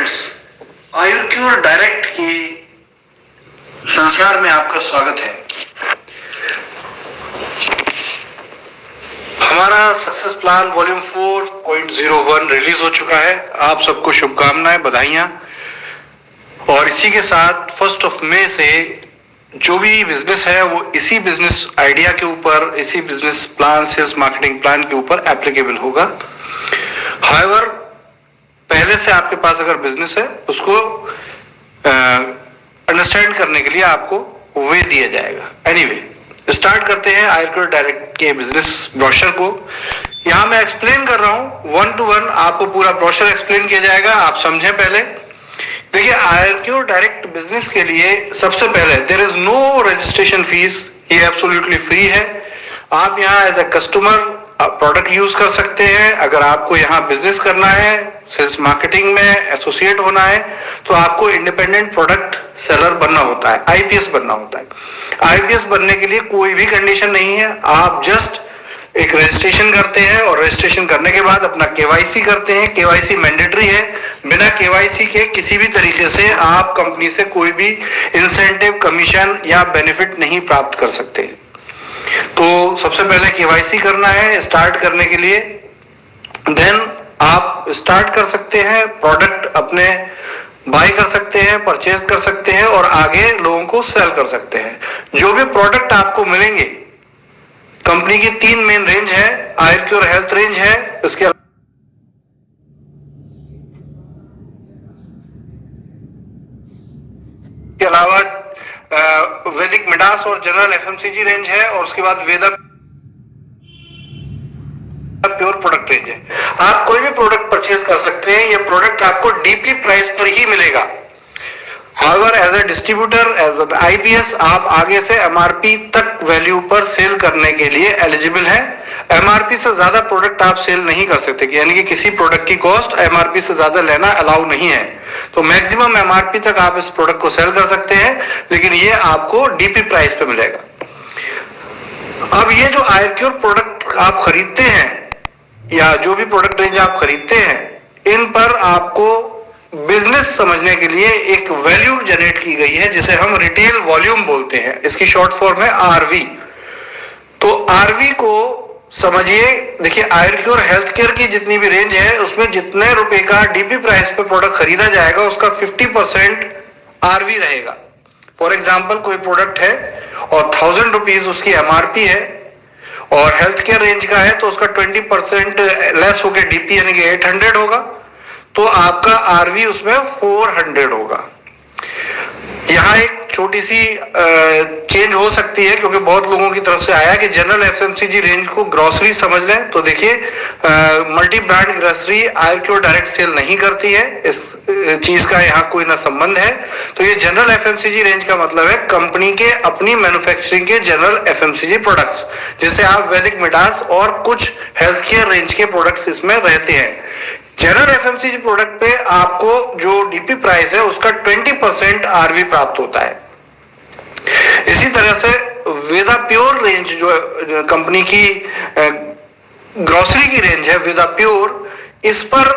Friends, आयुर्क्योर direct की संसार में आपका स्वागत है। हमारा सक्सेस प्लान वॉल्यूम 4.01 रिलीज हो चुका है। आप सबको शुभकामनाएं, बधाइयां। और इसी के साथ 1 मई से जो भी बिजनेस है वो इसी बिजनेस आइडिया के ऊपर, इसी business plan, sales marketing plan के ऊपर एप्लीकेबल होगा। हाउएवर, पहले से आपके पास अगर बिजनेस है उसको अंडरस्टैंड करने के लिए आपको वे दिया जाएगा। एनीवे, स्टार्ट करते हैं आयुर्क्योर डायरेक्ट के बिजनेस ब्रोशर को। यहां मैं एक्सप्लेन कर रहा हूं 1 to 1, आपको पूरा ब्रोशर एक्सप्लेन किया जाएगा। आप समझें पहले। देखिए, आयुर्क्योर डायरेक्ट बिजनेस के लिए सबसे पहले there is no registration fees, ये एब्सोल्युटली फ्री है। आप यहाँ as a customer product use कर सकते हैं। अगर आपको यहाँ बिजनेस करना है, सेल्स मार्केटिंग में एसोसिएट होना है, तो आपको इंडिपेंडेंट प्रोडक्ट सेलर बनना होता है, आईपीएस बनना होता है। आईपीएस बनने के लिए कोई भी कंडीशन नहीं है। आप जस्ट एक रजिस्ट्रेशन करते हैं और रजिस्ट्रेशन करने के बाद अपना केवाईसी करते हैं। केवाईसी मैंडेटरी है। बिना केवाईसी के किसी भी तरीके से आप कंपनी से कोई भी इंसेंटिव, कमीशन या बेनिफिट नहीं प्राप्त कर सकते। तो सबसे पहले केवाईसी करना है स्टार्ट करने के लिए। देन आप स्टार्ट कर सकते हैं, प्रोडक्ट अपने बाय कर सकते हैं, परचेज कर सकते हैं और आगे लोगों को सेल कर सकते हैं। जो भी प्रोडक्ट आपको मिलेंगे, कंपनी की 3 मेन रेंज है। आयुर्क्योर हेल्थ रेंज है, इसके अलावा वैदिक मिडास और जनरल एफएमसीजी रेंज है, और उसके बाद वेदा प्योर प्रोडक्ट रेंज है। आप कोई भी प्रोडक्ट परचेज कर सकते हैं। ये प्रोडक्ट आपको डीपी प्राइस पर ही मिलेगा। However, as a distributor, as an IPS, आप आगे से एमआरपी तक वैल्यू पर सेल करने के लिए एलिजिबल है। एमआरपी से ज्यादा प्रोडक्ट आप सेल नहीं कर सकते, यानी कि किसी प्रोडक्ट की कॉस्ट एमआरपी से ज्यादा लेना अलाउ नहीं है। तो मैक्सिमम एमआरपी तक आप इस प्रोडक्ट को सेल कर सकते हैं, लेकिन ये आपको डीपी प्राइस पे मिलेगा। अब ये जो आयुर्क्योर प्रोडक्ट आप खरीदते हैं या जो भी प्रोडक्ट रेंज आप खरीदते हैं, इन पर आपको बिजनेस समझने के लिए एक वैल्यू जनरेट की गई है, जिसे हम रिटेल वॉल्यूम बोलते हैं। इसकी शॉर्ट फॉर्म है आरवी। तो आरवी को समझिए। देखिए, आयुर्क्योर हेल्थ केयर की जितनी भी रेंज है, उसमें जितने रुपए का डीपी प्राइस पे प्रोडक्ट खरीदा जाएगा, उसका 50% आरवी रहेगा। फॉर एग्जाम्पल, कोई प्रोडक्ट है और 1000 रुपीज उसकी एमआरपी है और हेल्थ केयर रेंज का है, तो उसका 20% लेस होकर डीपी यानी कि 800 होगा, तो आपका आरवी उसमें 400 होगा। यहाँ एक छोटी सी चेंज हो सकती है, क्योंकि बहुत लोगों की तरफ से आया कि जनरल एफएमसीजी रेंज को ग्रोसरी समझ लें। तो देखिए, multi brand grocery Ayurcure direct sale नहीं करती है। इस चीज का यहाँ कोई ना संबंध है। तो ये जनरल एफएमसीजी रेंज का मतलब है कंपनी के अपनी मैन्युफैक्चरिंग के जनरल एफएमसीजी प्रोडक्ट्स, जिससे आप वैदिक मिडास और कुछ हेल्थ केयर रेंज के प्रोडक्ट्स इसमें रहते हैं। जनरल एफएमसीजी प्रोडक्ट पे आपको जो डीपी प्राइस है उसका 20% आरवी प्राप्त होता है। इसी तरह से वेदा प्योर रेंज जो कंपनी की ग्रोसरी की रेंज है, वेदा प्योर, इस पर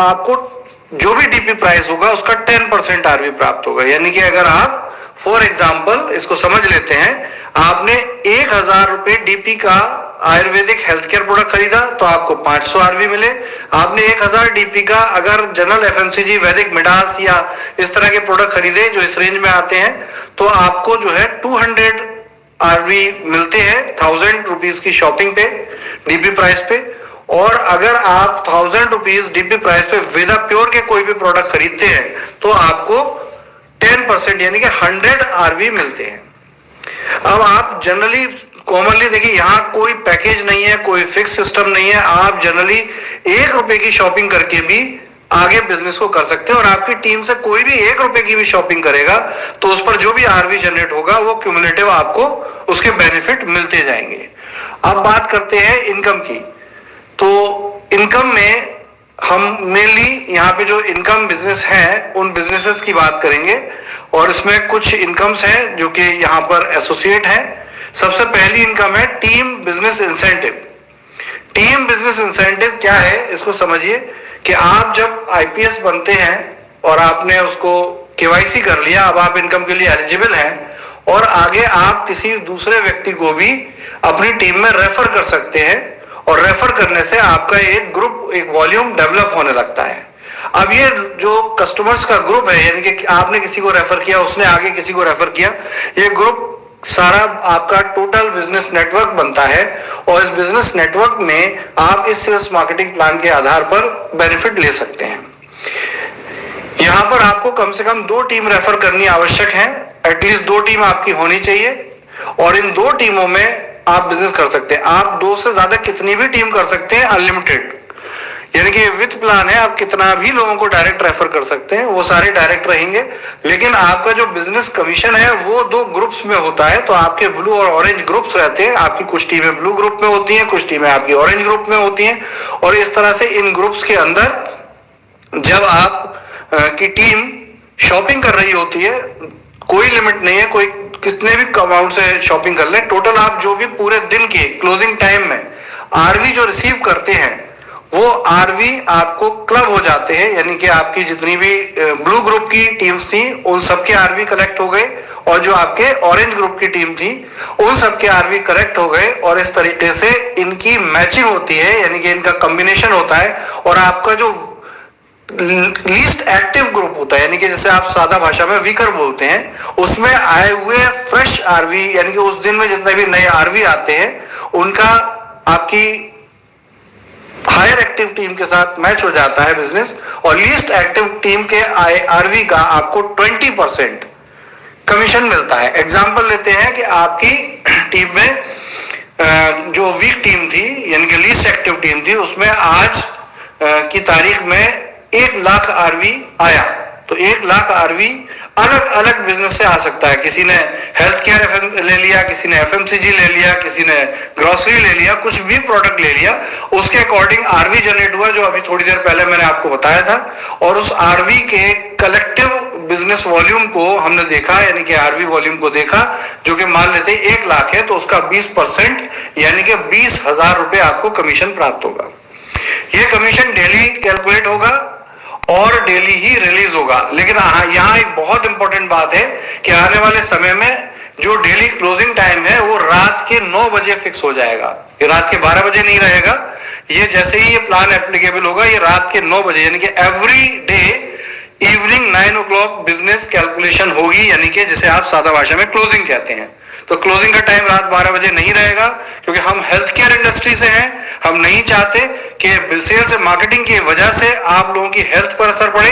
आपको जो भी डीपी प्राइस होगा उसका 10% आरवी प्राप्त होगा। यानी कि अगर आप फॉर एग्जाम्पल इसको समझ लेते हैं, आपने 1000 रुपए डीपी का आयुर्वेदिक हेल्थ केयर प्रोडक्ट खरीदा तो आपको 500 आरवी मिले। आपने 1000 डीपी का अगर जनरल एफएमसीजी, वैदिक मिडास या इस तरह के प्रोडक्ट खरीदे जो इस रेंज में आते हैं, तो आपको जो है 200 आरवी मिलते हैं 1000 रुपीज की शॉपिंग पे, डीपी प्राइस पे। और अगर आप 1000 रुपीज डीपी प्राइस पे वेदा प्योर के कोई भी प्रोडक्ट खरीदते हैं तो आपको 10% यानी कि 100 आरवी मिलते हैं। अब आप जनरली कॉमनली देखिए, यहाँ कोई पैकेज नहीं है, कोई फिक्स सिस्टम नहीं है। आप जनरली 1 रुपए की शॉपिंग करके भी आगे बिजनेस को कर सकते हैं, और आपकी टीम से कोई भी 1 रुपए की भी शॉपिंग करेगा तो उस पर जो भी आरवी जनरेट होगा वो क्यूमुलेटिव आपको उसके बेनिफिट मिलते जाएंगे। अब बात करते हैं इनकम की। तो इनकम में हम मेनली यहाँ पे जो इनकम बिजनेस है उन बिजनेसेस की बात करेंगे, और इसमें कुछ इनकम्स हैं जो कि यहाँ पर एसोसिएट है। सबसे पहली इनकम है team business incentive. Team business incentive क्या है, इसको समझिए कि आप जब आईपीएस बनते हैं और आपने उसको केवाईसी कर लिया, अब आप इनकम के लिए एलिजिबल हैं और आगे आप किसी दूसरे व्यक्ति को भी अपनी टीम में रेफर कर सकते हैं और रेफर करने से आपका एक ग्रुप, एक वॉल्यूम डेवलप होने लगता है। अब ये जो कस्टमर्स का ग्रुप है, यानी कि आपने किसी को रेफर किया, उसने आगे किसी को रेफर किया, ये ग्रुप सारा आपका टोटल बिजनेस नेटवर्क बनता है और इस बिजनेस नेटवर्क में आप इस सेल्स मार्केटिंग प्लान के आधार पर बेनिफिट ले सकते हैं। यहां पर आपको कम से कम 2 टीम रेफर करनी आवश्यक है, एटलीस्ट 2 टीम आपकी होनी चाहिए और इन 2 टीमों में आप बिजनेस कर सकते हैं। आप 2 से ज्यादा कितनी भी टीम कर सकते हैं, अनलिमिटेड, यानी कि विथ प्लान है, आप कितना भी लोगों को डायरेक्ट रेफर कर सकते हैं, वो सारे डायरेक्ट रहेंगे, लेकिन आपका जो बिजनेस कमीशन है वो 2 ग्रुप्स में होता है। तो आपके ब्लू और ऑरेंज ग्रुप्स रहते हैं, आपकी कुछ टीमें ब्लू ग्रुप में होती हैं, कुछ टीमें आपकी ऑरेंज ग्रुप में होती हैं और इस तरह से इन ग्रुप्स के अंदर जब आप की टीम शॉपिंग कर रही होती है, कोई लिमिट नहीं है, कोई कितने भी अमाउंट से शॉपिंग कर ले, टोटल आप जो भी पूरे दिन के क्लोजिंग टाइम में आरवी जो रिसीव करते हैं वो आरवी आपको क्लब हो जाते हैं, यानी कि आपकी जितनी भी ब्लू ग्रुप की टीम्स थी उन सबके आरवी कलेक्ट हो गए और जो आपके ऑरेंज ग्रुप की टीम थी उन सबके आरवी कलेक्ट हो गए और इस तरीके से इनकी मैचिंग होती है, यानी कि इनका कॉम्बिनेशन होता है और आपका जो लीस्ट एक्टिव ग्रुप होता है, यानी कि जैसे आप सादा भाषा में वीकर बोलते हैं, उसमें आए हुए फ्रेश आरवी, यानी कि उस दिन में जितने भी नए आरवी आते हैं उनका आपकी हायर एक्टिव टीम के साथ मैच हो जाता है बिजनेस और लीस्ट एक्टिव टीम के आरवी का आपको 20% कमीशन मिलता है। एग्जांपल लेते हैं कि आपकी टीम में जो वीक टीम थी, यानी कि लीस्ट एक्टिव टीम थी, उसमें आज की तारीख में 1 लाख आरवी आया, तो 1 लाख आरवी अलग अलग बिजनेस से आ सकता है। किसी ने हेल्थ केयर ले लिया, किसी ने एफएमसीजी ले लिया, किसी ने ग्रोसरी ले लिया, कुछ भी प्रोडक्ट ले लिया, उसके अकॉर्डिंग आरवी जनरेट हुआ जो अभी थोड़ी देर पहले मैंने आपको बताया था और उस आरवी के कलेक्टिव बिजनेस वॉल्यूम को हमने देखा, यानी कि आरवी वॉल्यूम को देखा, जो कि मान लेते 1 लाख है तो उसका 20% यानी कि 20,000 रुपए आपको कमीशन प्राप्त होगा। ये कमीशन डेली कैलकुलेट होगा और डेली ही रिलीज होगा, लेकिन यहाँ एक बहुत इंपॉर्टेंट बात है कि आने वाले समय में जो डेली क्लोजिंग टाइम है वो रात के 9 बजे फिक्स हो जाएगा, ये रात के 12 बजे नहीं रहेगा। ये जैसे ही ये प्लान एप्लीकेबल होगा ये रात के 9 बजे, यानी कि every day evening 9 o'clock business calculation होगी, यानी कि जिसे आप सादा भाषा में क्लोजिंग कहते हैं। तो क्लोजिंग का टाइम रात 12 बजे नहीं रहेगा क्योंकि हम हेल्थ केयर इंडस्ट्री से हैं, हम नहीं चाहते कि सेल्स मार्केटिंग की वजह से आप लोगों की हेल्थ पर असर पड़े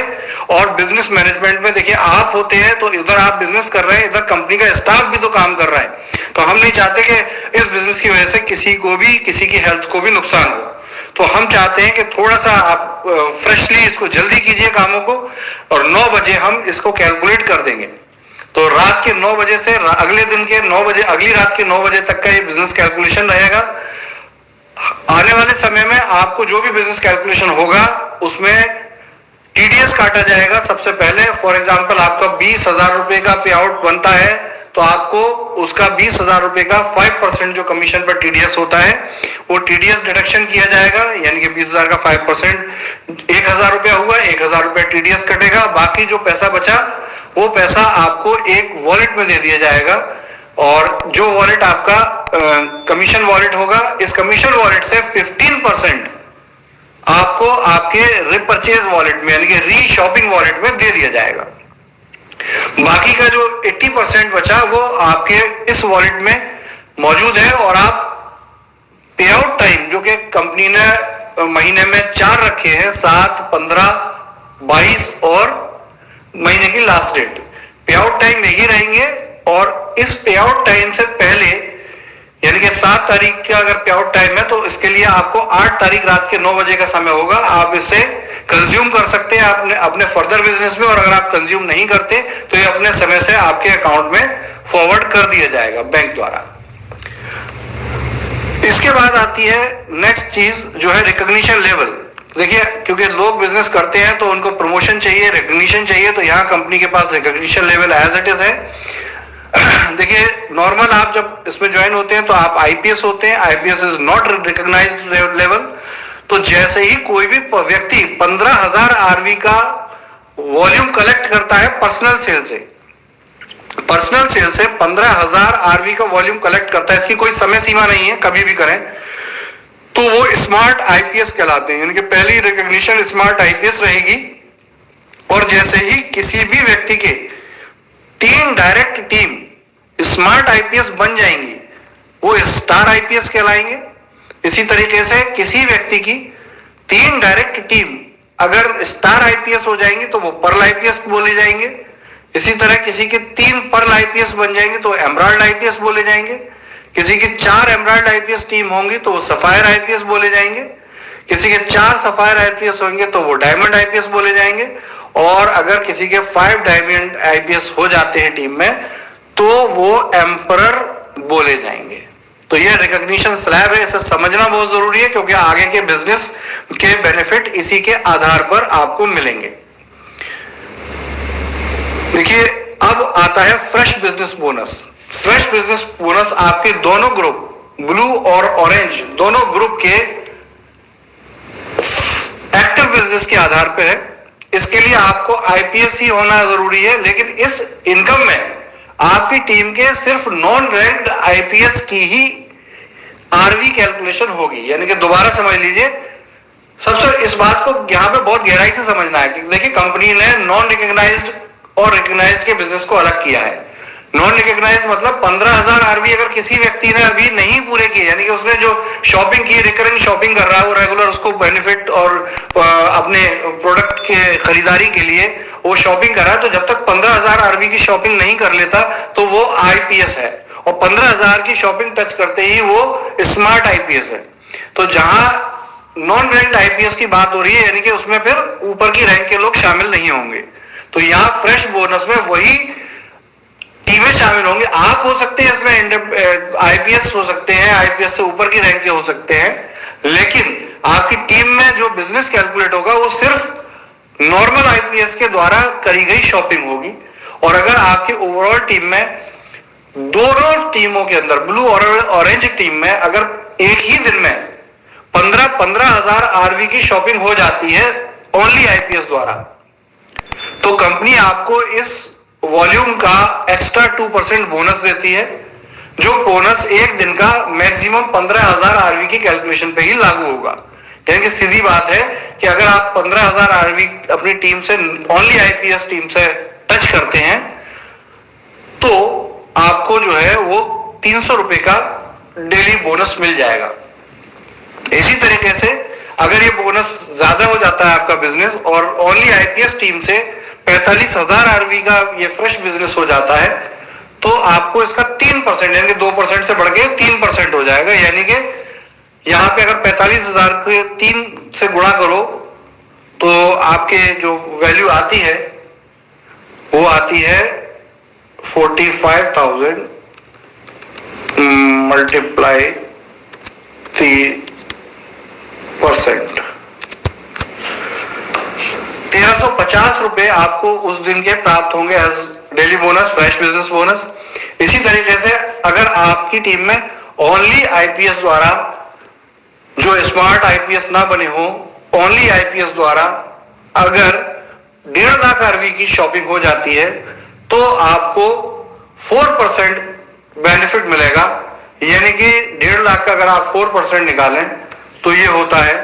और बिजनेस मैनेजमेंट में देखिए आप होते हैं तो इधर आप बिजनेस कर रहे हैं, इधर कंपनी का स्टाफ भी तो काम कर रहा है, तो हम नहीं चाहते कि इस बिजनेस की वजह से किसी को भी, किसी की हेल्थ को भी नुकसान हो। तो हम चाहते हैं कि थोड़ा सा आप फ्रेशली इसको जल्दी कीजिए कामों को और 9 बजे हम इसको कैलकुलेट कर देंगे। तो रात के 9 बजे से अगले दिन के 9 बजे, अगली रात के 9 बजे तक का ये बिजनेस कैलकुलेशन रहेगा। आने वाले समय में आपको जो भी बिजनेस कैलकुलेशन होगा उसमें टीडीएस काटा जाएगा सबसे पहले। फॉर एग्जांपल आपका 20,000 रुपए का पे आउट बनता है तो आपको उसका 20,000 रुपए का 5% जो कमीशन पर टीडीएस होता है वो टीडीएस डिडक्शन किया जाएगा, यानी कि 20,000 का 5% 1,000 रुपया हुआ, 1,000 रुपया टीडीएस कटेगा, बाकी जो पैसा बचा वो पैसा आपको एक वॉलेट में दे दिया जाएगा और जो वॉलेट आपका कमीशन वॉलेट होगा, इस कमीशन वॉलेट से 15% आपको आपके रिपर्चेज वॉलेट में, यानी कि री शॉपिंग वॉलेट में दे दिया जाएगा। बाकी का जो 80% बचा वो आपके इस वॉलेट में मौजूद है और आप पे आउट टाइम जो कि कंपनी ने महीने में 4 रखे हैं, 7, 15, 22 और महीने की लास्ट डेट, पे आउट टाइम यही रहेंगे। और इस पे आउट टाइम से पहले, यानी कि 7 तारीख का अगर पे आउट टाइम है तो इसके लिए आपको 8 तारीख रात के 9 बजे का समय होगा, आप इससे कंज्यूम कर सकते हैं अपने फर्दर बिजनेस में, और अगर आप कंज्यूम नहीं करते तो ये अपने समय से आपके अकाउंट में फॉरवर्ड कर दिया जाएगा बैंक द्वारा। इसके बाद आती है नेक्स्ट चीज जो है रिकॉग्निशन लेवल। देखिए, क्योंकि लोग बिजनेस करते हैं तो उनको प्रमोशन चाहिए, रिकॉग्निशन चाहिए, तो यहाँ कंपनी के पास recognition level as it is है। देखिए, नॉर्मल आप जब इसमें ज्वाइन होते हैं तो आप आईपीएस होते हैं, IPS is not recognized level. तो जैसे ही कोई भी व्यक्ति 15,000 आरवी का वॉल्यूम कलेक्ट करता है पर्सनल सेल से। पर्सनल सेल से 15,000 आरवी का वॉल्यूम कलेक्ट करता है। इसकी कोई समय सीमा नहीं है, कभी भी करें तो वो स्मार्ट आईपीएस कहलाते हैं। यानी कि पहली रिकॉग्निशन स्मार्ट आईपीएस रहेगी। और जैसे ही किसी भी व्यक्ति के 3 डायरेक्ट टीम स्मार्ट आईपीएस बन जाएंगी, वो स्टार आईपीएस कहलाएंगे। इसी तरीके से किसी व्यक्ति की 3 डायरेक्ट टीम अगर स्टार आईपीएस हो जाएंगी तो वो पर्ल आईपीएस बोले जाएंगे। इसी तरह किसी के 3 पर्ल आईपीएस बन जाएंगे तो एमराल्ड आईपीएस बोले जाएंगे। किसी की 4 एमराल्ड आईपीएस टीम होंगी तो वो सफायर आईपीएस बोले जाएंगे। किसी के 4 सफायर आईपीएस होंगे तो वो डायमंड आईपीएस बोले जाएंगे। और अगर किसी के 5 डायमंड आईपीएस हो जाते हैं टीम में तो वो एम्परर बोले जाएंगे। तो ये रिकॉग्निशन स्लैब है, इसे समझना बहुत जरूरी है क्योंकि आगे के बिजनेस के बेनिफिट इसी के आधार पर आपको मिलेंगे। देखिए, अब आता है fresh business bonus. Fresh business bonus आपके दोनों ग्रुप ब्लू और ऑरेंज दोनों ग्रुप के एक्टिव बिजनेस के आधार पर है। इसके लिए आपको आईपीएस ही होना जरूरी है, लेकिन इस इनकम में आपकी टीम के सिर्फ नॉन रैंक्ड आईपीएस की ही आरवी कैलकुलेशन होगी। यानी कि दोबारा समझ लीजिए, सबसे इस बात को यहां पे बहुत गहराई से समझना है कि देखिए, कंपनी ने नॉन रिकॉग्नाइज्ड और रिकॉग्नाइज्ड के बिजनेस को अलग किया है। नॉन रिकॉग्नाइज्ड मतलब 15,000 आरवी अगर किसी व्यक्ति ने अभी नहीं पूरे किए, यानी कि उसने जो शॉपिंग की, रिकरिंग शॉपिंग कर रहा है, वो रेगुलर उसको बेनिफिट और अपने प्रोडक्ट के खरीदारी के लिए वो शॉपिंग कर रहा है, तो जब तक 15,000 आरवी की शॉपिंग नहीं कर लेता तो वो आईपीएस है। और 15,000 की शॉपिंग टच करते ही वो स्मार्ट आईपीएस है। तो जहां नॉन रैंक्ड आईपीएस की बात हो रही है, यानी कि उसमें फिर ऊपर की रैंक के लोग शामिल नहीं होंगे। तो यहां फ्रेश बोनस में वही टीमें शामिल होंगे। आप हो सकते हैं इसमें आईपीएस हो सकते हैं, आईपीएस से ऊपर की रैंक के हो सकते हैं, लेकिन आपकी टीम में जो बिजनेस कैलकुलेट होगा वो सिर्फ नॉर्मल आईपीएस के द्वारा करी गई शॉपिंग होगी। और अगर आपकी ओवरऑल टीम में दोनों टीमों के अंदर ब्लू और ऑरेंज टीम में अगर एक ही दिन में 15,000 आरवी की शॉपिंग हो जाती है ओनली आईपीएस द्वारा, तो कंपनी आपको इस वॉल्यूम का एक्स्ट्रा 2% बोनस देती है, जो बोनस एक दिन का मैक्सिमम 15,000 आरवी की कैलकुलेशन पे ही लागू होगा। यानी कि सीधी बात है कि अगर आप 15,000 आरवी अपनी टीम से ओनली आईपीएस टीम से टच करते हैं तो आपको जो है वो 300 रुपए का डेली बोनस मिल जाएगा। इसी तरीके से अगर ये बोनस ज्यादा हो जाता है आपका बिजनेस और ओनली आईपीएस टीम से 45,000 आरवी का ये फ्रेश बिजनेस हो जाता है तो आपको इसका 3% यानी कि 2% से बढ़ के 3% हो जाएगा। यानी कि यहां पे अगर 45,000 को 3 से गुणा करो तो आपके जो वैल्यू आती है वो आती है 45,000 मल्टीप्लाई 3%, 1,350 रुपए आपको उस दिन के प्राप्त होंगे as daily bonus, fresh business bonus. इसी तरीके से अगर आपकी टीम में ओनली आईपीएस द्वारा, जो स्मार्ट आईपीएस ना बने हो, ओनली आईपीएस द्वारा अगर 1.5 लाख आरवी की शॉपिंग हो जाती है तो आपको 4% बेनिफिट मिलेगा। यानी कि 1.5 लाख का अगर आप 4% निकालें तो ये होता है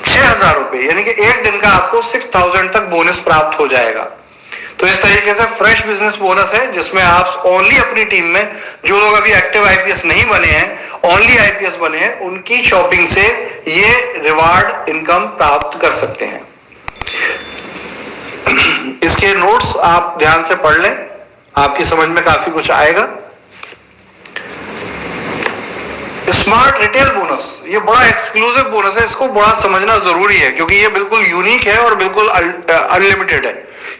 6,000 रुपए। यानी कि एक दिन का आपको 6,000 तक बोनस प्राप्त हो जाएगा। तो इस तरीके से फ्रेश बिजनेस बोनस है जिसमें आप ओनली अपनी टीम में जो लोग अभी एक्टिव आईपीएस नहीं बने हैं, ओनली आईपीएस बने हैं, उनकी शॉपिंग से ये रिवार्ड इनकम प्राप्त कर सकते हैं। इसके नोट्स आप ध्यान से पढ़ लें, आपकी समझ में काफी कुछ आएगा। स्मार्ट रिटेल बोनस ये बड़ा एक्सक्लूसिव बोनस है, इसको बड़ा समझना जरूरी है क्योंकि ये बिल्कुल यूनिक है और बिल्कुल अनलिमिटेड है।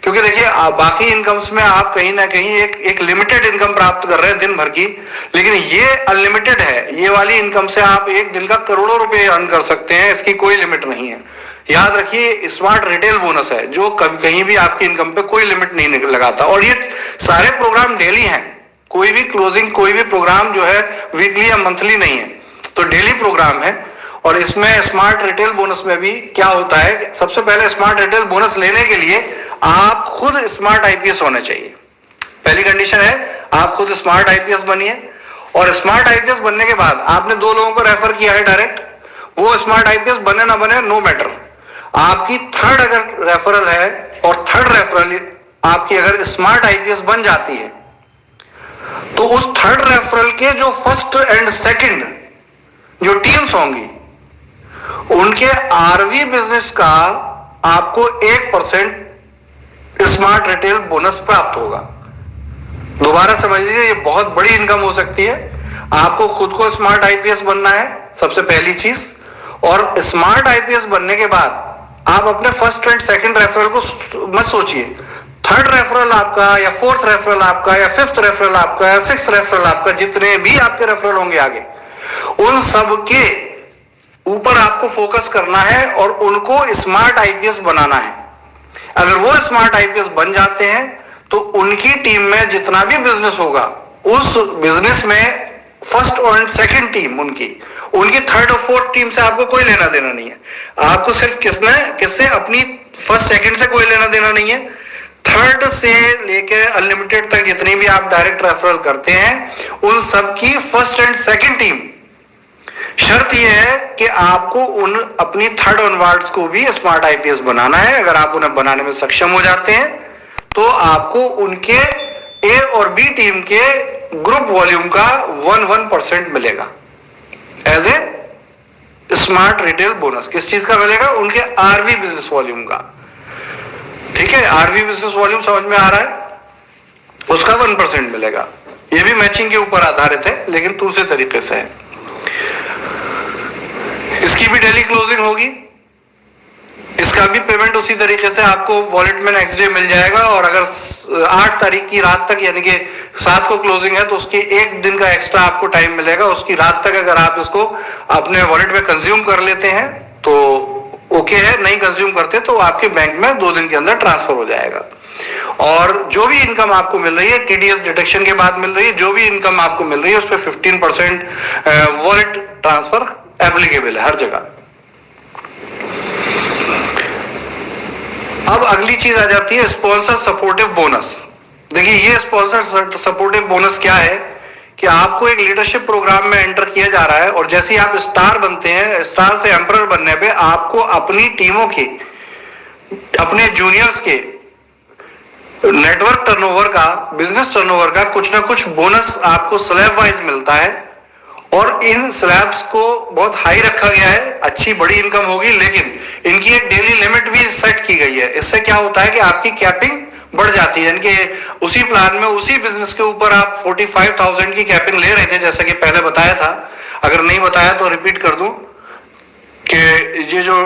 क्योंकि देखिए बाकी इनकम्स में आप कहीं ना कहीं एक लिमिटेड इनकम प्राप्त कर रहे हैं दिन भर की, लेकिन ये अनलिमिटेड है। ये वाली इनकम से आप एक दिन का करोड़ों रुपए अर्न कर सकते हैं, इसकी कोई लिमिट नहीं है। याद रखिए, स्मार्ट रिटेल बोनस है जो कहीं भी आपकी इनकम पे कोई लिमिट नहीं लगाता। और ये सारे प्रोग्राम डेली हैं, कोई भी क्लोजिंग कोई भी प्रोग्राम जो है वीकली या मंथली नहीं है, तो डेली प्रोग्राम है। और इसमें स्मार्ट रिटेल बोनस में भी क्या होता है, सबसे पहले स्मार्ट रिटेल बोनस लेने के लिए आप खुद स्मार्ट आईपीएस होने चाहिए। पहली कंडीशन है आप खुद स्मार्ट आईपीएस बनिए, और स्मार्ट आईपीएस बनने के बाद आपने 2 लोगों को रेफर किया है डायरेक्ट, वो स्मार्ट आईपीएस बने ना बने नो मैटर, आपकी थर्ड अगर रेफरल है और थर्ड रेफरल आपकी अगर स्मार्ट आईपीएस बन जाती है, तो उस थर्ड रेफरल के जो फर्स्ट एंड सेकंड जो टीम्स होंगी उनके आरवी बिजनेस का आपको 1% स्मार्ट रिटेल बोनस प्राप्त होगा। दोबारा समझ लीजिए, ये बहुत बड़ी इनकम हो सकती है। आपको खुद को स्मार्ट आईपीएस बनना है सबसे पहली चीज, और स्मार्ट आईपीएस बनने के बाद आप अपने फर्स्ट एंड सेकंड रेफरल को मत सोचिए, थर्ड रेफरल आपका या फोर्थ रेफरल आपका या फिफ्थ रेफरल आपका या सिक्स्थ रेफरल आपका, जितने भी आपके रेफरल होंगे आगे, उन सब के ऊपर आपको फोकस करना है और उनको स्मार्ट आईपीएस बनाना है। अगर वो स्मार्ट आईपीएस बन जाते हैं तो उनकी टीम में जितना भी बिजनेस होगा, उस बिजनेस में फर्स्ट और सेकंड टीम उनकी थर्ड और फोर्थ टीम से आपको कोई लेना देना नहीं है। आपको सिर्फ किससे अपनी फर्स्ट सेकंड से कोई लेना देना नहीं है। थर्ड से लेकर अनलिमिटेड तक जितनी भी आप डायरेक्ट रेफरल करते हैं उन सब की फर्स्ट एंड सेकंड टीम, शर्त यह है कि आपको उन अपनी थर्ड ऑनवर्ड्स को भी स्मार्ट आईपीएस बनाना है। अगर आप उन्हें बनाने में सक्षम हो जाते हैं तो आपको उनके ए और बी टीम के ग्रुप वॉल्यूम का 1% मिलेगा as a smart retail bonus. किस चीज का मिलेगा? उनके आरवी बिजनेस वॉल्यूम का। ठीक है, आरवी बिजनेस वॉल्यूम समझ में आ रहा है, उसका 1% मिलेगा। ये भी मैचिंग के ऊपर आधारित है लेकिन दूसरे तरीके से है। इसकी भी डेली क्लोजिंग होगी, इसका भी पेमेंट उसी तरीके से आपको वॉलेट में नेक्स्ट डे मिल जाएगा। और अगर 8 तारीख की रात तक यानी कि 7 को क्लोजिंग है तो उसकी 1 दिन का एक्स्ट्रा आपको टाइम मिलेगा। उसकी रात तक अगर आप इसको अपने वॉलेट में कंज्यूम कर लेते हैं तो ओके है, नहीं कंज्यूम करते तो आपके बैंक में 2 दिन के अंदर ट्रांसफर हो जाएगा। और जो भी इनकम आपको मिल रही है टीडीएस डिडक्शन के बाद मिल रही है, जो भी इनकम आपको मिल रही है उस पर 15% वॉलेट ट्रांसफर एप्लीकेबल है हर जगह। अब अगली चीज आ जाती है स्पॉन्सर सपोर्टिव बोनस। देखिए ये स्पॉन्सर सपोर्टिव बोनस क्या है कि आपको एक लीडरशिप प्रोग्राम में एंटर किया जा रहा है और जैसे ही आप स्टार बनते हैं, स्टार से एम्परर बनने पे आपको अपनी टीमों के, अपने जूनियर्स के नेटवर्क टर्नओवर का, बिजनेस टर्नओवर का कुछ ना कुछ बोनस आपको स्लैब वाइज मिलता है। और इन स्लैब्स को बहुत हाई रखा गया है, अच्छी बड़ी इनकम होगी, लेकिन इनकी एक डेली लिमिट भी सेट की गई है। इससे क्या होता है कि आपकी कैपिंग बढ़ जाती है, यानी कि उसी प्लान में उसी बिजनेस के ऊपर आप 45,000 की कैपिंग ले रहे थे जैसा कि पहले बताया था। अगर नहीं बताया तो रिपीट कर दूं कि ये जो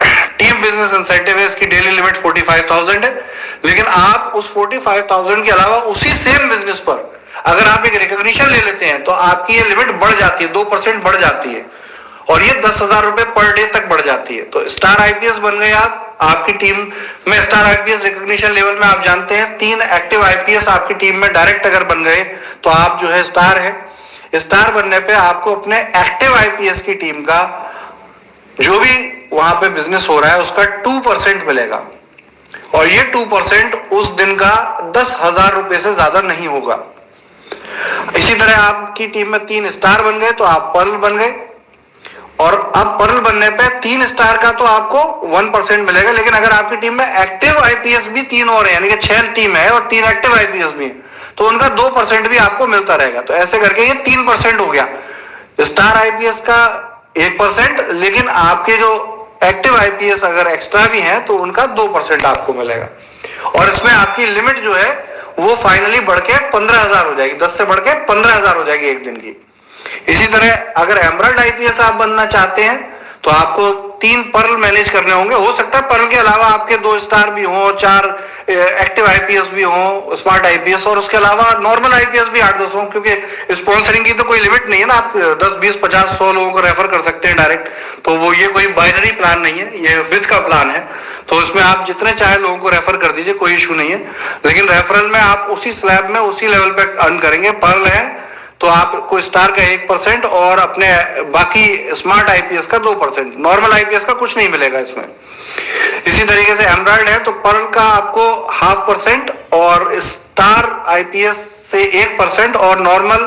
टीम बिजनेस इंसेंटिव है इसकी डेली लिमिट 45,000 है, लेकिन आप उस 45,000 के अलावा उसी सेम बिजनेस पर अगर आप एक रिकॉग्निशन ले लेते हैं तो आपकी ये लिमिट बढ़ जाती है, 2% बढ़ जाती है और ये 10,000 रुपए पर डे तक बढ़ जाती है। तो स्टार आईपीएस बन गए आप, आपकी टीम में स्टार आईपीएस रिकॉग्निशन लेवल में आप जानते हैं 3 एक्टिव आईपीएस आपकी टीम में डायरेक्ट अगर बन गए तो आप जो है स्टार है। स्टार बनने पे आपको अपने एक्टिव आईपीएस की टीम का जो भी वहां पे बिजनेस हो रहा है उसका 2% मिलेगा और ये 2% उस दिन का 10,000 रुपए से ज्यादा नहीं होगा। इसी तरह आपकी टीम में 3 स्टार बन गए तो आप पर्ल बन गए और अब पर्ल बनने पे 3 स्टार का तो आपको 1% मिलेगा, लेकिन अगर आपकी टीम में एक्टिव आईपीएस भी 3 और है यानी कि 6 टीम है और 3 एक्टिव आईपीएस भी है तो उनका 2% भी आपको मिलता रहेगा। तो ऐसे करके ये 3% हो गया। स्टार आईपीएस का 1%, लेकिन आपके जो एक्टिव आईपीएस अगर एक्स्ट्रा भी हैं तो उनका 2% आपको मिलेगा। और इसमें आपकी लिमिट जो है वो फाइनली बढ़ के 15,000 हो जाएगी, 10 से बढ़ के 15,000 हो जाएगी एक दिन की। इसी तरह अगर एमराल्ड आईपीएस आप बनना चाहते हैं तो आपको 3 पर्ल मैनेज करने होंगे। हो सकता है पर्ल के अलावा आपके 2 स्टार भी हो, 4 एक्टिव आईपीएस भी हो, स्मार्ट आईपीएस, और उसके अलावा नॉर्मल आईपीएस भी 8-10 हो, क्योंकि स्पॉन्सरिंग की तो कोई लिमिट नहीं है ना। आप 10, 20, 50, 100 लोगों को रेफर कर सकते हैं डायरेक्ट। तो वो ये कोई बाइनरी प्लान नहीं है, ये विद का प्लान है। तो इसमें आप जितने चाहे लोगों को रेफर कर दीजिए, कोई इशू नहीं है। लेकिन रेफरल में आप उसी स्लैब में उसी लेवल पे अर्न करेंगे। पर्ल है तो आपको स्टार का 1% और अपने बाकी स्मार्ट आईपीएस का 2%, नॉर्मल आईपीएस का कुछ नहीं मिलेगा इसमें। इसी तरीके से एमराल्ड है तो पर्ल का आपको 0.5% और स्टार आईपीएस से 1% और नॉर्मल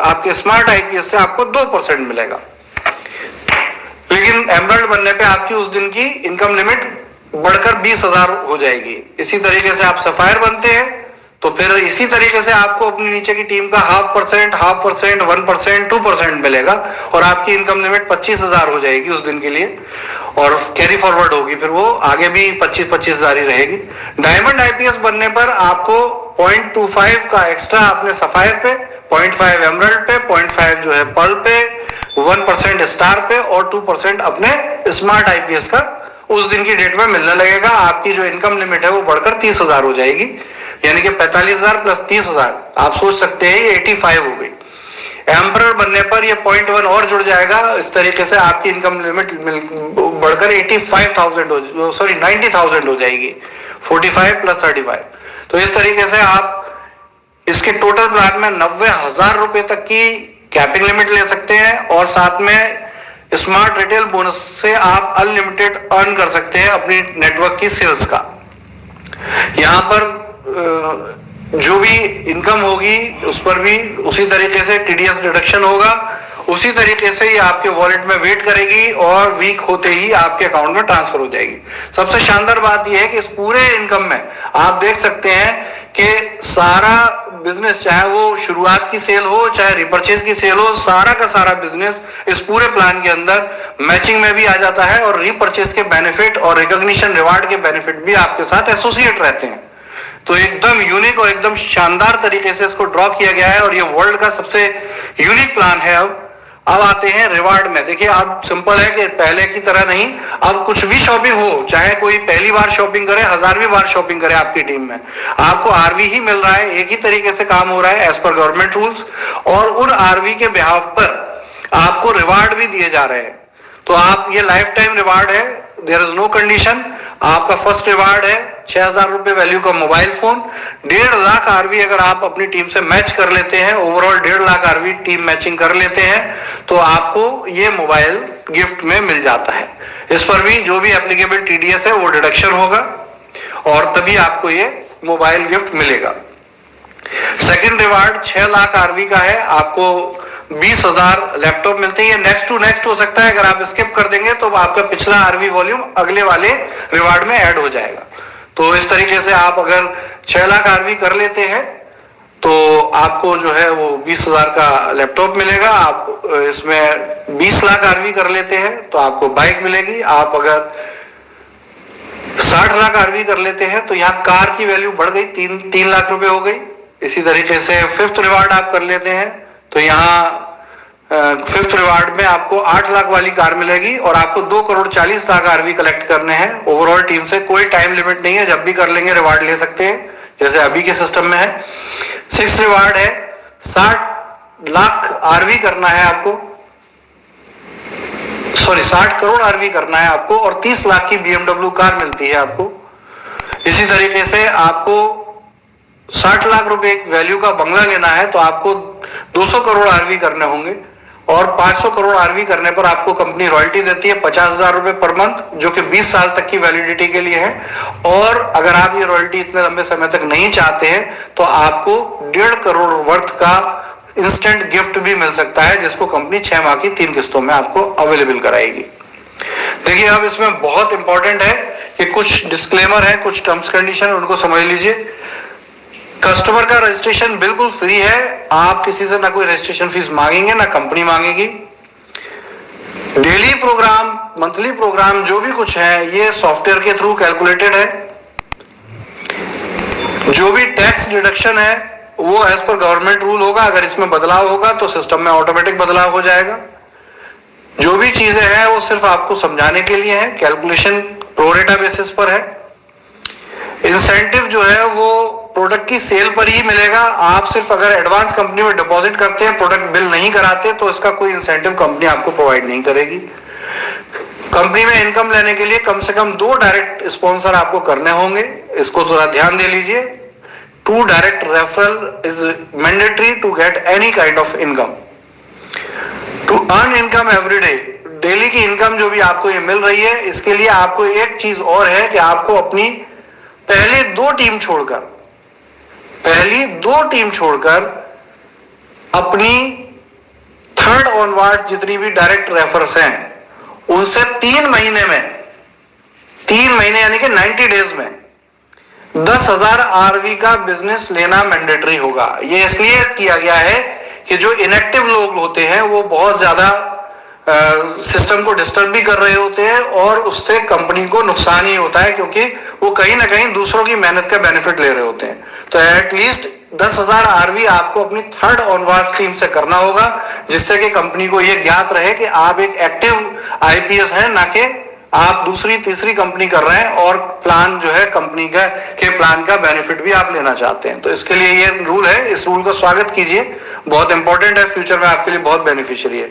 आपके स्मार्ट आईपीएस से आपको 2% मिलेगा। लेकिन एमराल्ड बनने पे आपकी उस दिन की इनकम लिमिट बढ़कर 20,000 हो जाएगी। इसी तरीके से आप सफायर बनते हैं तो फिर इसी तरीके से आपको अपनी नीचे की टीम का 0.5%, 1%, 2% मिलेगा और आपकी इनकम लिमिट 25,000 हो जाएगी उस दिन के लिए और कैरी फॉरवर्ड होगी, फिर वो आगे भी 25,000 ही रहेगी। डायमंड आईपीएस बनने पर आपको 0.25 का एक्स्ट्रा अपने सफायर पे, 0.5 एमराल्ड पे, 0.5 जो है पर्ल पे, 1% स्टार पे और 2% अपने स्मार्ट आईपीएस का उस दिन की डेट में मिलने लगेगा। आपकी जो इनकम लिमिट है वो बढ़कर 30,000 हो जाएगी, यानी कि 45,000 प्लस 30,000 आप सोच सकते हैं 85 हो गई। एम्परर बनने पर ये 0.1 और जुड़ जाएगा, इस तरीके से आपकी इनकम लिमिट बढ़कर 90,000 हो जाएगी, 45 प्लस 35। तो इस तरीके से आप इसके टोटल प्लान में 90,000 रुपए तक की कैपिंग लिमिट ले सकते हैं और साथ में स्मार्ट रिटेल बोनस से आप अनलिमिटेड अर्न कर सकते हैं अपनी नेटवर्क की सेल्स का। यहां पर जो भी इनकम होगी उस पर भी उसी तरीके से टीडीएस डिडक्शन होगा, उसी तरीके से ये आपके वॉलेट में वेट करेगी और वीक होते ही आपके अकाउंट में ट्रांसफर हो जाएगी। सबसे शानदार बात यह है कि इस पूरे इनकम में आप देख सकते हैं कि सारा बिजनेस, चाहे वो शुरुआत की सेल हो चाहे रिपर्चेज की सेल हो, सारा का सारा बिजनेस इस पूरे प्लान के अंदर मैचिंग में भी आ जाता है और रिपर्चेज के बेनिफिट और रिकॉग्निशन रिवार्ड के बेनिफिट भी आपके साथ एसोसिएट रहते हैं। तो एकदम यूनिक और एकदम शानदार तरीके से इसको ड्रॉ किया गया है और ये वर्ल्ड का सबसे यूनिक प्लान है। अब आते हैं रिवार्ड में। देखिए अब सिंपल है कि पहले की तरह नहीं, अब कुछ भी शॉपिंग हो, चाहे कोई पहली बार शॉपिंग करे, 1000वीं बार शॉपिंग करे आपकी टीम में, आपको आरवी ही मिल रहा है। एक ही तरीके से काम हो रहा है एज पर गवर्नमेंट रूल्स और उन आरवी के बिहाफ पर आपको रिवार्ड भी दिए जा रहे हैं। तो आप ये लाइफ टाइम रिवार्ड है, देयर इज नो कंडीशन। आपका फर्स्ट रिवार्ड है 6,000 रुपए वैल्यू का मोबाइल फोन। 1.5 लाख आरवी अगर आप अपनी टीम से मैच कर लेते हैं, overall 1.5 lakh RV team matching कर लेते हैं, तो आपको ये मोबाइल गिफ्ट में मिल जाता है। इस पर भी जो भी एप्लीकेबल टीडीएस है वो डिडक्शन होगा और तभी आपको ये मोबाइल गिफ्ट मिलेगा। सेकंड रिवार्ड 6 लाख आरवी का है, आपको 20,000 लैपटॉप मिलते हैं। नेक्स्ट टू नेक्स्ट हो सकता है, अगर आप स्किप कर देंगे तो आपका पिछला आरवी वॉल्यूम अगले वाले रिवार्ड में ऐड हो जाएगा। तो इस तरीके से आप अगर 6 लाख आरवी कर लेते हैं तो आपको जो है वो 20,000 का लैपटॉप मिलेगा। आप इसमें 20 लाख आरवी कर लेते हैं तो आपको बाइक मिलेगी। आप अगर 60 लाख आरवी कर लेते हैं तो यहाँ कार की वैल्यू बढ़ गई, 3 लाख रुपए हो गई। इसी तरीके से फिफ्थ रिवार्ड आप कर लेते हैं तो यहाँ फिफ्थ रिवार्ड में आपको 8 लाख वाली कार मिलेगी और आपको 2,40,00,000 आरवी कलेक्ट करने हैं ओवरऑल टीम से। कोई टाइम लिमिट नहीं है, जब भी कर लेंगे रिवार्ड ले सकते हैं, जैसे अभी के सिस्टम में है। सिक्स रिवार्ड है 60 लाख आरवी करना है आपको, 60 करोड़ आरवी करना है आपको और 30 लाख की BMW कार मिलती है आपको। इसी तरीके से आपको 60 लाख रुपए वैल्यू का बंगला लेना है तो आपको 200 करोड़ आरवी करने होंगे और 500 करोड़ आरवी करने पर आपको कंपनी रॉयल्टी देती है 50,000 रुपए पर मंथ, जो कि 20 साल तक की वैलिडिटी के लिए है। और अगर आप ये रॉयल्टी इतने लंबे समय तक नहीं चाहते हैं तो आपको 1.5 करोड़ वर्थ का इंस्टेंट गिफ्ट भी मिल सकता है, जिसको कंपनी 6 माह की 3 किस्तों में आपको अवेलेबल कराएगी। देखिए अब इसमें बहुत इंपॉर्टेंट है कि कुछ डिस्क्लेमर है, कुछ टर्म्स कंडीशन, उनको समझ लीजिए। कस्टमर का रजिस्ट्रेशन बिल्कुल फ्री है, आप किसी से ना कोई रजिस्ट्रेशन फीस मांगेंगे ना कंपनी मांगेगी। डेली प्रोग्राम, मंथली प्रोग्राम जो भी कुछ है ये सॉफ्टवेयर के थ्रू कैलकुलेटेड है। जो भी टैक्स डिडक्शन है वो एज पर गवर्नमेंट रूल होगा, अगर इसमें बदलाव होगा तो सिस्टम में ऑटोमेटिक बदलाव हो जाएगा। जो भी चीजें हैं वो सिर्फ आपको समझाने के लिए है, कैलकुलेशन प्रोरेटा बेसिस पर है। इंसेंटिव जो है वो प्रोडक्ट की सेल पर ही मिलेगा। आप सिर्फ अगर एडवांस कंपनी में डिपॉजिट करते हैं, प्रोडक्ट बिल नहीं कराते, तो इसका कोई इंसेंटिव कंपनी आपको प्रोवाइड नहीं करेगी। कंपनी में इनकम लेने के लिए कम से कम 2 डायरेक्ट स्पॉन्सर आपको करने होंगे, इसको थोड़ा ध्यान दे लीजिए। Two direct referral is mandatory to get any kind of income. To earn income every day, daily की इनकम जो भी आपको ये मिल रही है, इसके लिए आपको एक चीज और है कि आपको अपनी पहली दो टीम छोड़कर अपनी थर्ड ऑनवर्ड जितनी भी डायरेक्ट रेफर्स हैं उनसे 3 महीने यानी कि 90 डेज में 10,000 आरवी का बिजनेस लेना मैंडेटरी होगा। ये इसलिए किया गया है कि जो इनएक्टिव लोग होते हैं वो बहुत ज्यादा सिस्टम को डिस्टर्ब भी कर रहे होते हैं और उससे कंपनी को नुकसान ही होता है, क्योंकि वो कहीं ना कहीं दूसरों की मेहनत का बेनिफिट ले रहे होते हैं। तो एटलीस्ट 10,000 आरवी आपको अपनी थर्ड ऑनवर्ड टीम से करना होगा, जिससे कि कंपनी को यह ज्ञात रहे कि आप एक एक्टिव आईपीएस हैं, ना कि आप दूसरी तीसरी कंपनी कर रहे हैं और प्लान जो है कंपनी का के प्लान का बेनिफिट भी आप लेना चाहते हैं। तो इसके लिए ये रूल है, इस रूल को स्वागत कीजिए, बहुत इंपॉर्टेंट है, फ्यूचर में आपके लिए बहुत बेनिफिशियरी है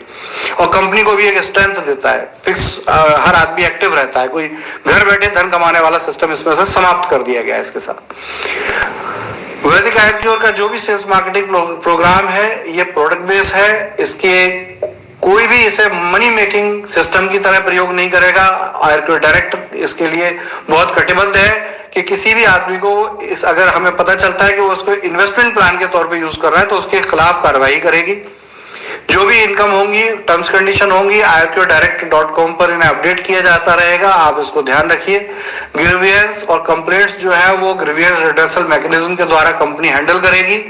और कंपनी को भी एक स्ट्रेंथ देता है। फिक्स हर आदमी एक्टिव रहता है, कोई घर बैठे धन कमाने वाला सिस्टम इसमें से समाप्त कर दिया गया है इसके साथ। वैदिक आईपीओ का जो भी सेल्स मार्केटिंग प्रोग्राम है ये प्रोडक्ट बेस है, इसके कोई भी इसे मनी मेकिंग सिस्टम की तरह प्रयोग नहीं करेगा। आईपीओ डायरेक्ट इसके लिए बहुत कटिबद्ध है कि किसी भी आदमी को इस अगर हमें पता चलता है कि वो उसको इन्वेस्टमेंट प्लान के तौर पे यूज कर रहा है तो उसके खिलाफ कार्रवाई करेगी। जो भी इनकम होंगी, टर्म्स कंडीशन होंगी, irqdirect.com पर इन्हें अपडेट किया जाता रहेगा, आप इसको ध्यान रखिए। ग्रीवियंस और कंप्लेंट्स जो है वो ग्रीवियंस रिडर्सल मैकेनिज्म के द्वारा कंपनी हैंडल करेगी।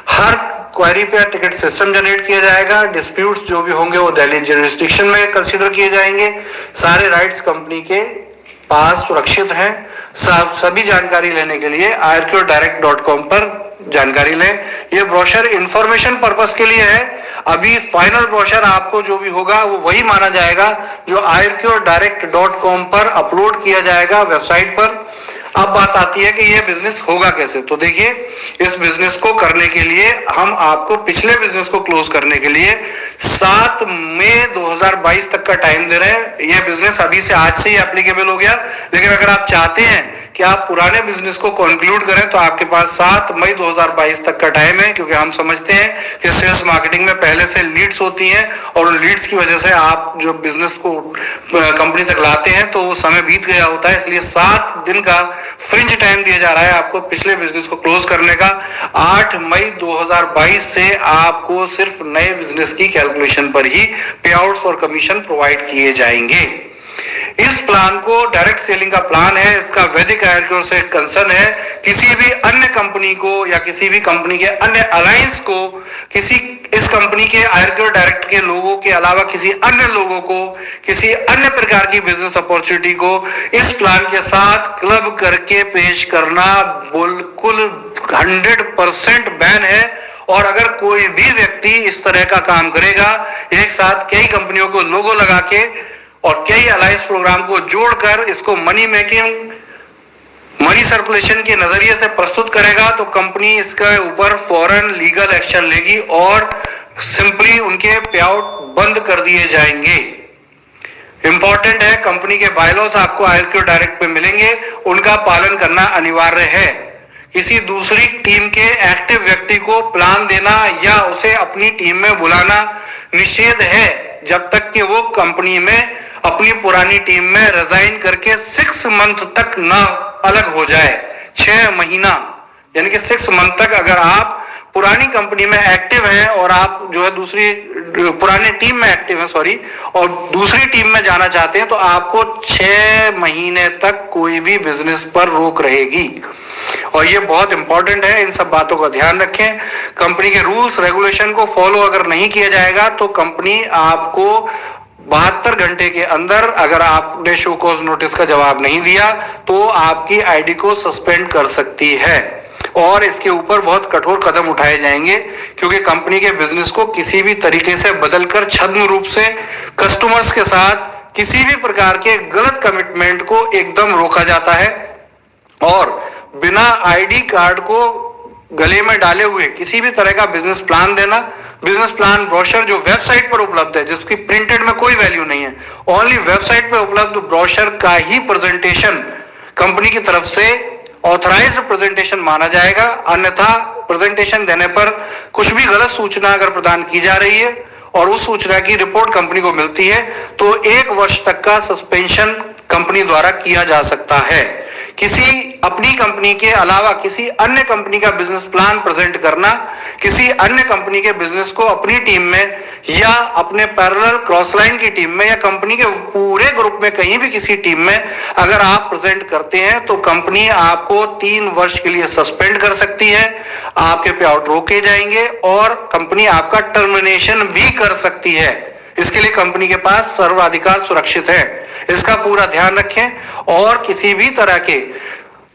हर क्वेरी पे टिकट सिस्टम जनरेट किया जाएगा। डिस्प्यूट्स जो भी होंगे वो दिल्ली जुरिस्डिक्शन में कंसीडर किए जाएंगे। सारे राइट्स कंपनी के पास सुरक्षित हैं। सभी जानकारी लेने के लिए irqdirect.com पर जानकारी लें। ये ब्रोशर इंफॉर्मेशन पर्पस के लिए है। अभी फाइनल ब्रोशर आपको जो भी होगा वो वही माना जाएगा जो irqdirect.com पर अपलोड किया जाएगा वेबसाइट पर। अब बात आती है कि ये बिजनेस होगा कैसे। तो देखिए, इस बिजनेस को करने के लिए हम आपको पिछले बिजनेस को क्लोज करने के लिए 7 मई 2022 तक का टाइम दे रहे हैं। यह बिजनेस अभी से आज से ही एप्लीकेबल हो गया, लेकिन अगर आप चाहते हैं कि आप पुराने बिजनेस को कंक्लूड करें तो आपके पास 7 मई 2022 तक का टाइम है, क्योंकि हम समझते हैं कि सेल्स मार्केटिंग में पहले से लीड्स होती हैं और उन लीड्स की वजह से आप जो बिजनेस को कंपनी तक लाते हैं तो वो समय बीत गया होता है। इसलिए 7 दिन का फ्रिंज टाइम दिया जा रहा है आपको पिछले बिजनेस को क्लोज करने का। 8 मई 2022 से आपको सिर्फ नए बिजनेस की कैलकुलेशन पर ही पे आउट्स और कमीशन प्रोवाइड किए जाएंगे। इस प्लान को डायरेक्ट सेलिंग का प्लान है, इसका वैदिक आईपीओ से कंसर्न है। किसी भी अन्य कंपनी को या किसी भी कंपनी के अन्य अलायंस को इस कंपनी के आईपीओ डायरेक्ट के लोगों के अलावा किसी अन्य लोगों को किसी अन्य प्रकार की बिजनेस अपॉर्चुनिटी को इस प्लान के साथ क्लब करके पेश करना बिल्कुल 100% बैन है। और अगर कोई भी व्यक्ति इस तरह का काम करेगा, एक साथ कई कंपनियों को लोगो लगा के और कई अलायंस प्रोग्राम को जोड़कर इसको मनी मेकिंग, मनी सर्कुलेशन के नजरिए से प्रस्तुत करेगा, तो कंपनी इसके ऊपर फौरन लीगल एक्शन लेगी और सिंपली उनके पे आउट बंद कर दिए जाएंगे। इंपॉर्टेंट है, कंपनी के बायलॉस आपको आईपीओ डायरेक्ट पे मिलेंगे, उनका पालन करना अनिवार्य है। किसी दूसरी टीम के एक्टिव व्यक्ति को प्लान देना या उसे अपनी टीम में बुलाना निषेध है जब तक कि वो कंपनी में अपनी पुरानी टीम में रिजाइन करके 6 मंथ तक ना अलग हो जाए। 6 महीना यानी कि 6 मंथ तक अगर आप पुरानी कंपनी में एक्टिव हैं और आप जो है दूसरी पुरानी टीम में एक्टिव हैं और दूसरी टीम में जाना चाहते हैं तो आपको 6 महीने तक कोई भी बिजनेस पर रोक रहेगी। और ये बहुत इंपॉर्टेंट है, इन सब बातों का ध्यान रखें। कंपनी के रूल्स रेगुलेशन को फॉलो अगर नहीं किया जाएगा तो कंपनी आपको 72 घंटे के अंदर, अगर आपने शो कॉज नोटिस का जवाब नहीं दिया तो आपकी आईडी को सस्पेंड कर सकती है और इसके ऊपर बहुत कठोर कदम उठाए जाएंगे, क्योंकि कंपनी के बिजनेस को किसी भी तरीके से बदलकर छद्म रूप से कस्टमर्स के साथ किसी भी प्रकार के गलत कमिटमेंट को एकदम रोका जाता है और बिना आईडी कार्ड को गले में डाले हुए किसी भी तरह का बिजनेस प्लान देना, बिजनेस प्लान ब्रोशर जो वेबसाइट पर उपलब्ध है जिसकी प्रिंटेड में कोई वैल्यू नहीं है, ओनली वेबसाइट पर उपलब्ध ब्रोशर का ही प्रेजेंटेशन कंपनी की तरफ से ऑथराइज्ड प्रेजेंटेशन माना जाएगा, अन्यथा प्रेजेंटेशन देने पर कुछ भी गलत सूचना अगर प्रदान की जा रही है और उस सूचना की रिपोर्ट कंपनी को मिलती है तो 1 वर्ष तक का सस्पेंशन कंपनी द्वारा किया जा सकता है। किसी अपनी कंपनी के अलावा किसी अन्य कंपनी का बिजनेस प्लान प्रेजेंट करना, किसी अन्य कंपनी के बिजनेस को अपनी टीम में या अपने पैरेलल क्रॉस लाइन की टीम में या कंपनी के पूरे ग्रुप में कहीं भी किसी टीम में अगर आप प्रेजेंट करते हैं तो कंपनी आपको 3 वर्ष के लिए सस्पेंड कर सकती है, आपके पे आउट रोके जाएंगे और कंपनी आपका टर्मिनेशन भी कर सकती है। इसके लिए कंपनी के पास सर्वाधिकार सुरक्षित है, इसका पूरा ध्यान रखें। और किसी भी तरह के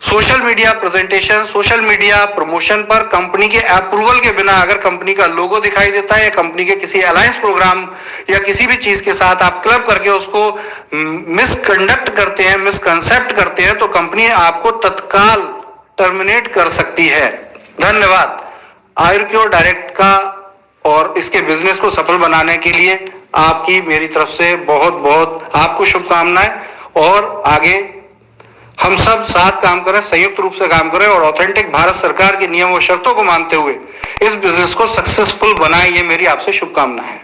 social media presentation, social media promotion पर कंपनी के अप्रूवल के बिना अगर कंपनी का लोगो दिखाई देता है या कंपनी के किसी अलायंस प्रोग्राम या किसी भी चीज के साथ आप क्लब करके उसको मिसकंडक्ट करते हैं, मिसकंसेप्ट करते हैं, तो कंपनी आपको तत्काल टर्मिनेट कर सकती है। धन्यवाद। आयुर्क्योर डायरेक्ट का और इसके बिजनेस को सफल बनाने के लिए आपकी मेरी तरफ से बहुत बहुत आपको शुभकामनाएं, और आगे हम सब साथ काम करें, संयुक्त रूप से काम करें और ऑथेंटिक भारत सरकार के नियम और शर्तों को मानते हुए इस बिजनेस को सक्सेसफुल बनाएं, ये मेरी आपसे शुभकामनाएं है।